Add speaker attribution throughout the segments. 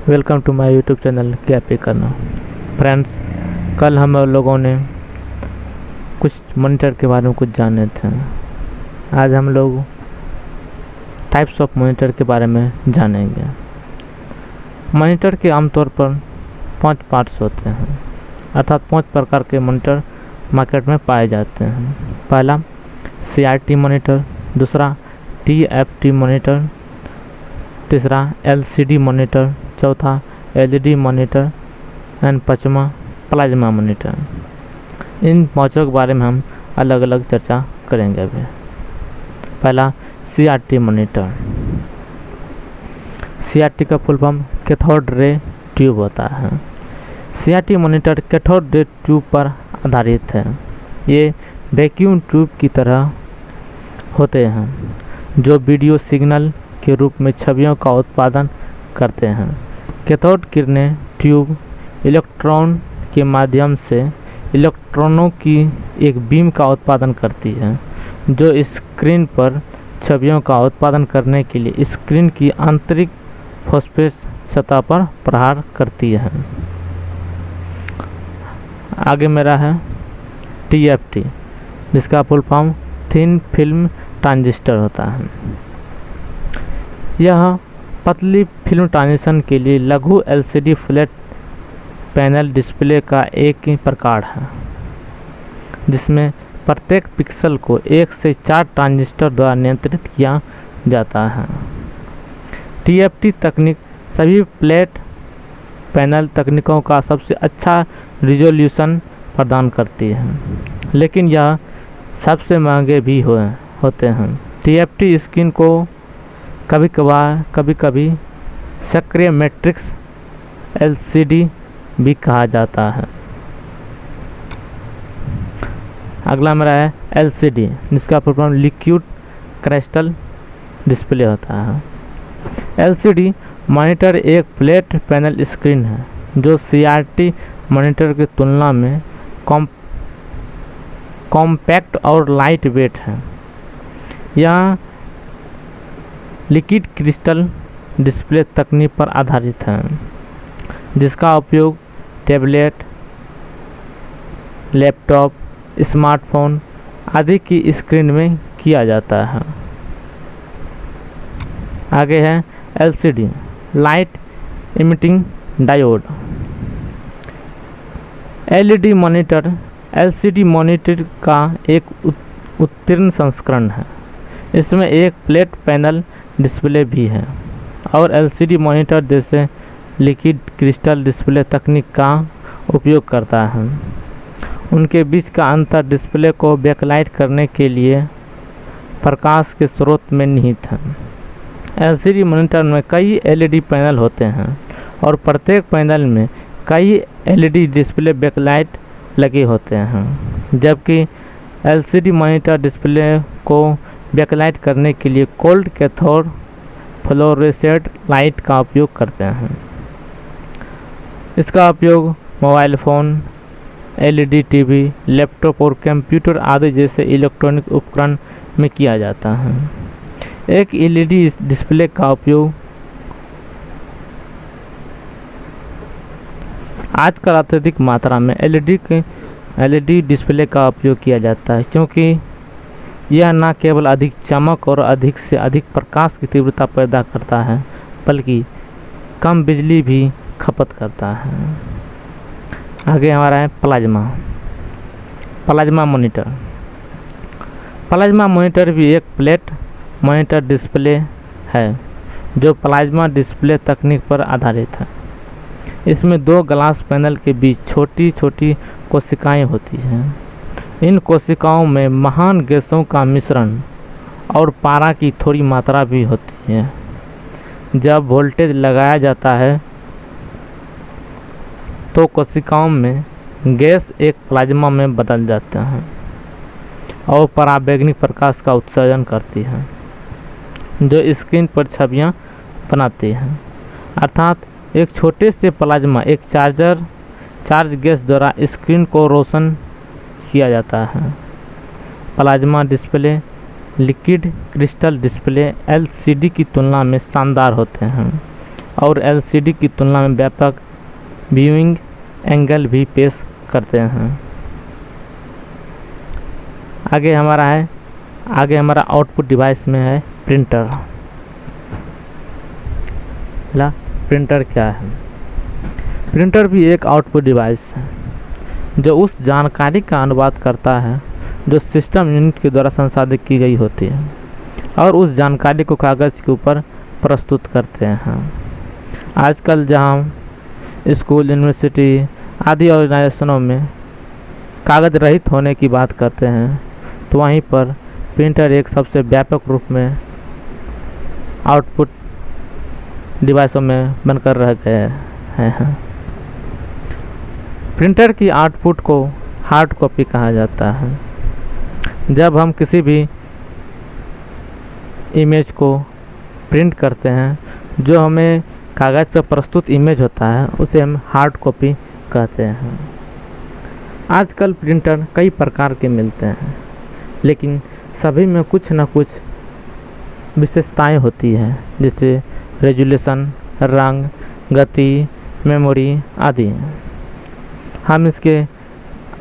Speaker 1: Welcome to my YouTube channel क्या पे करना। फ्रेंड्स, कल हम लोगों ने कुछ मॉनिटर के बारे में कुछ जाने थे। आज हम लोग टाइप्स ऑफ मॉनिटर के बारे में जानेंगे। मॉनिटर के आमतौर पर 5 पार्ट्स होते हैं, अर्थात 5 प्रकार के मॉनिटर मार्केट में पाए जाते हैं। पहला CRT मॉनिटर, दूसरा TFT मॉनिटर, तीसरा LCD मॉनिटर, चौथा LED मॉनिटर एंड पाँचवा प्लाज्मा मॉनिटर। इन पाँचों के बारे में हम अलग अलग चर्चा करेंगे। अभी पहला CRT मॉनिटर। CRT का full form cathode ray tube होता है। CRT monitor cathode ray tube पर आधारित है। ये वैक्यूम ट्यूब की तरह होते हैं जो वीडियो सिग्नल के रूप में छवियों का उत्पादन करते हैं। कैथोड किरणें ट्यूब इलेक्ट्रॉन के माध्यम से इलेक्ट्रॉनों की एक बीम का उत्पादन करती है जो स्क्रीन पर छवियों का उत्पादन करने के लिए स्क्रीन की आंतरिक फॉस्फेट सतह पर प्रहार करती है। आगे मेरा है TFT, जिसका full form thin film transistor होता है। यह पतली फिल्म ट्रांजिशन के लिए लघु LCD फ्लैट पैनल डिस्प्ले का एक ही प्रकार है, जिसमें प्रत्येक पिक्सल को 1 से 4 ट्रांजिस्टर द्वारा नियंत्रित किया जाता है। TFT तकनीक सभी फ्लैट पैनल तकनीकों का सबसे अच्छा रिजोल्यूशन प्रदान करती है, लेकिन यह सबसे महंगे भी होते हैं। TFT स्क्रीन को कभी कभी सक्रिय मैट्रिक्स LCD भी कहा जाता है। अगला मेरा है LCD, जिसका full form liquid crystal display होता है। LCD मॉनिटर एक फ्लैट पैनल स्क्रीन है जो CRT मॉनिटर की तुलना में कॉम्पैक्ट और लाइट वेट है। यह लिक्विड क्रिस्टल डिस्प्ले तकनीक पर आधारित है, जिसका उपयोग टैबलेट, लैपटॉप, स्मार्टफोन आदि की स्क्रीन में किया जाता है। आगे है LCD light emitting diode. LED monitor LCD monitor का एक उत्तीर्ण संस्करण है। इसमें एक फ्लैट पैनल डिस्प्ले भी है और LCD मॉनिटर जैसे लिक्विड क्रिस्टल डिस्प्ले तकनीक का उपयोग करता है। उनके बीच का अंतर डिस्प्ले को बैकलाइट करने के लिए प्रकाश के स्रोत में निहित है। LCD मॉनिटर में कई LED पैनल होते हैं और प्रत्येक पैनल में कई LED डिस्प्ले बैकलाइट लगे होते हैं, जबकि LCD मॉनिटर डिस्प्ले को बैकलाइट करने के लिए कोल्ड कैथोड फ्लोरोसेंट लाइट का उपयोग करते हैं। इसका उपयोग mobile phone, LED TV, laptop और कंप्यूटर आदि जैसे इलेक्ट्रॉनिक उपकरण में किया जाता है। एक LED डिस्प्ले का उपयोग आजकल अत्यधिक मात्रा में LED डिस्प्ले का उपयोग किया जाता है, क्योंकि यह न केवल अधिक चमक और अधिक से अधिक प्रकाश की तीव्रता पैदा करता है, बल्कि कम बिजली भी खपत करता है। आगे हमारा है प्लाज्मा मॉनिटर। प्लाज्मा मॉनिटर भी एक फ्लैट मॉनिटर डिस्प्ले है जो प्लाज्मा डिस्प्ले तकनीक पर आधारित है। इसमें 2 ग्लास पैनल के बीच छोटी छोटी कोशिकाएं होती हैं। इन कोशिकाओं में महान गैसों का मिश्रण और पारा की थोड़ी मात्रा भी होती है। जब वोल्टेज लगाया जाता है तो कोशिकाओं में गैस एक प्लाज्मा में बदल जाता है और पराबैंगनी प्रकाश का उत्सर्जन करती है, जो स्क्रीन पर छवियां बनाती हैं। अर्थात एक छोटे से प्लाज्मा एक चार्ज गैस द्वारा स्क्रीन को रोशन किया जाता है। Plasma display liquid crystal display LCD की तुलना में शानदार होते हैं और एलसीडी की तुलना में व्यापक व्यूइंग एंगल भी पेश करते हैं। आगे हमारा आउटपुट डिवाइस में है प्रिंटर। प्रिंटर क्या है? प्रिंटर भी एक आउटपुट डिवाइस है जो उस जानकारी का अनुवाद करता है जो सिस्टम यूनिट के द्वारा संसाधित की गई होती है और उस जानकारी को कागज़ के ऊपर प्रस्तुत करते हैं। आजकल जहां स्कूल, यूनिवर्सिटी आदि ऑर्गेनाइजेशनों में कागज़ रहित होने की बात करते हैं, तो वहीं पर प्रिंटर एक सबसे व्यापक रूप में आउटपुट डिवाइसों में बनकर रह गए हैं। प्रिंटर की आउटपुट को हार्ड कॉपी कहा जाता है। जब हम किसी भी इमेज को प्रिंट करते हैं, जो हमें कागज़ पर प्रस्तुत इमेज होता है, उसे हम हार्ड कॉपी कहते हैं। आजकल प्रिंटर कई प्रकार के मिलते हैं, लेकिन सभी में कुछ न कुछ विशेषताएं होती हैं, जैसे रेजोल्यूशन, रंग, गति, मेमोरी आदि। हम इसके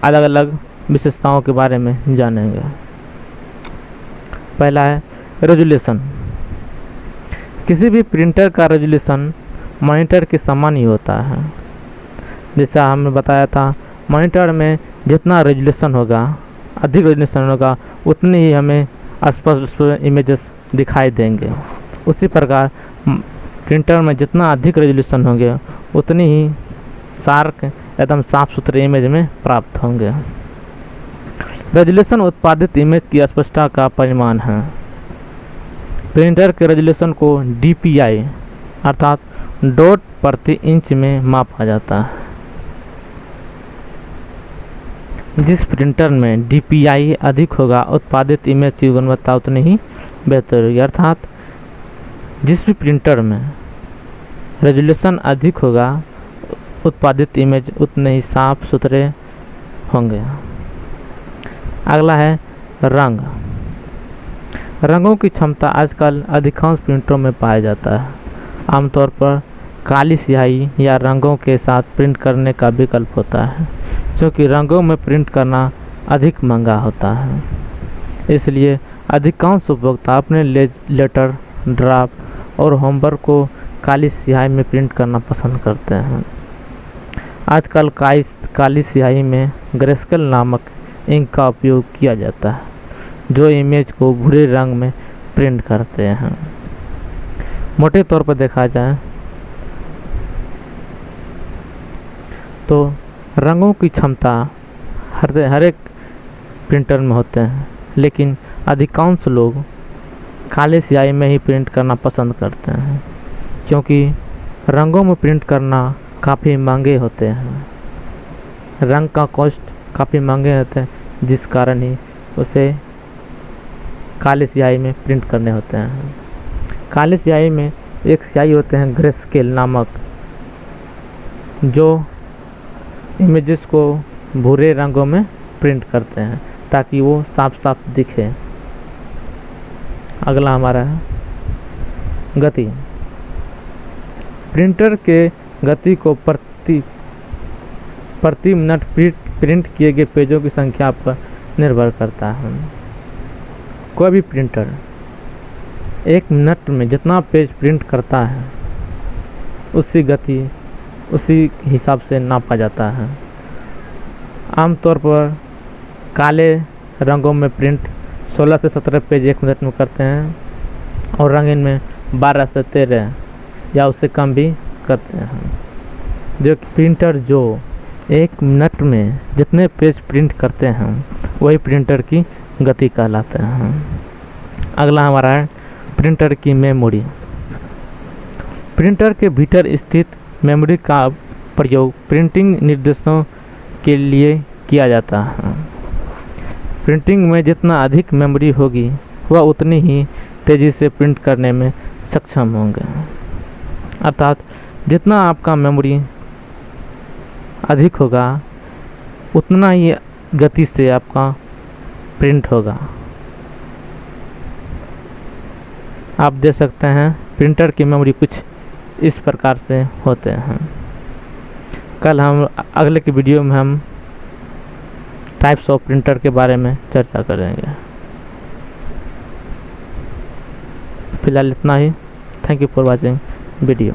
Speaker 1: अलग अलग विशेषताओं के बारे में जानेंगे। पहला है रेजोल्यूशन। किसी भी प्रिंटर का रेजोल्यूशन मॉनिटर के समान ही होता है। जैसा हमने बताया था, मॉनिटर में जितना रेजोल्यूशन होगा, अधिक रेजोल्यूशन होगा, उतनी ही हमें स्पष्ट इमेजेस दिखाई देंगे। उसी प्रकार प्रिंटर में जितना अधिक रेजोल्यूशन होंगे, उतनी ही शार्प एकदम साफ सुथरे इमेज में प्राप्त होंगे। रेजोल्यूशन उत्पादित इमेज की स्पष्टता का परिमाण है। प्रिंटर के रेजोल्यूशन को DPI अर्थात डॉट प्रति इंच में मापा जाता है। जिस प्रिंटर में DPI अधिक होगा, उत्पादित इमेज की गुणवत्ता उतनी ही बेहतर होगी। अर्थात जिस भी प्रिंटर में रेजोल्यूशन अधिक होगा, उत्पादित इमेज उतने ही साफ सुथरे होंगे। अगला है रंग। रंगों की क्षमता आजकल अधिकांश प्रिंटरों में पाया जाता है। आमतौर पर काली स्याही या रंगों के साथ प्रिंट करने का विकल्प होता है, क्योंकि रंगों में प्रिंट करना अधिक महंगा होता है। इसलिए अधिकांश उपभोक्ता अपने लेटर, ड्राफ्ट और होमवर्क को काली स्याही में प्रिंट करना पसंद करते हैं। आजकल काली स्याही में ग्रेस्केल नामक इंक का उपयोग किया जाता है, जो इमेज को भूरे रंग में प्रिंट करते हैं। मोटे तौर पर देखा जाए तो रंगों की क्षमता हर एक प्रिंटर में होते हैं, लेकिन अधिकांश लोग काले स्याही में ही प्रिंट करना पसंद करते हैं, क्योंकि रंगों में प्रिंट करना काफ़ी महंगे होते हैं। रंग का कॉस्ट काफ़ी महंगे होते हैं, जिस कारण ही उसे काले स्याही में प्रिंट करने होते हैं। काले स्याही में एक स्याही होते हैं ग्रेस्केल नामक, जो इमेजेस को भूरे रंगों में प्रिंट करते हैं ताकि वो साफ साफ दिखे। अगला हमारा है गति। प्रिंटर के गति को प्रति मिनट प्रिंट किए गए पेजों की संख्या पर निर्भर करता है। कोई भी प्रिंटर एक मिनट में जितना पेज प्रिंट करता है, उसकी गति उसी हिसाब से नापा जाता है। आमतौर पर काले रंगों में प्रिंट 16 से 17 पेज एक मिनट में करते हैं, और रंगीन में 12 से 13 या उससे कम भी करते हैं। जो प्रिंटर जो एक मिनट में जितने पेज प्रिंट करते हैं, वही प्रिंटर की गति कहलाते हैं। अगला हमारा है प्रिंटर की मेमोरी। प्रिंटर के भीतर स्थित मेमोरी का प्रयोग प्रिंटिंग निर्देशों के लिए किया जाता है। प्रिंटिंग में जितना अधिक मेमोरी होगी, वह उतनी ही तेज़ी से प्रिंट करने में सक्षम होंगे। अर्थात जितना आपका मेमोरी अधिक होगा, उतना ही गति से आपका प्रिंट होगा। आप देख सकते हैं प्रिंटर की मेमोरी कुछ इस प्रकार से होते हैं। कल हम अगले की वीडियो में हम टाइप्स ऑफ प्रिंटर के बारे में चर्चा करेंगे। फिलहाल इतना ही। Thank you for watching video.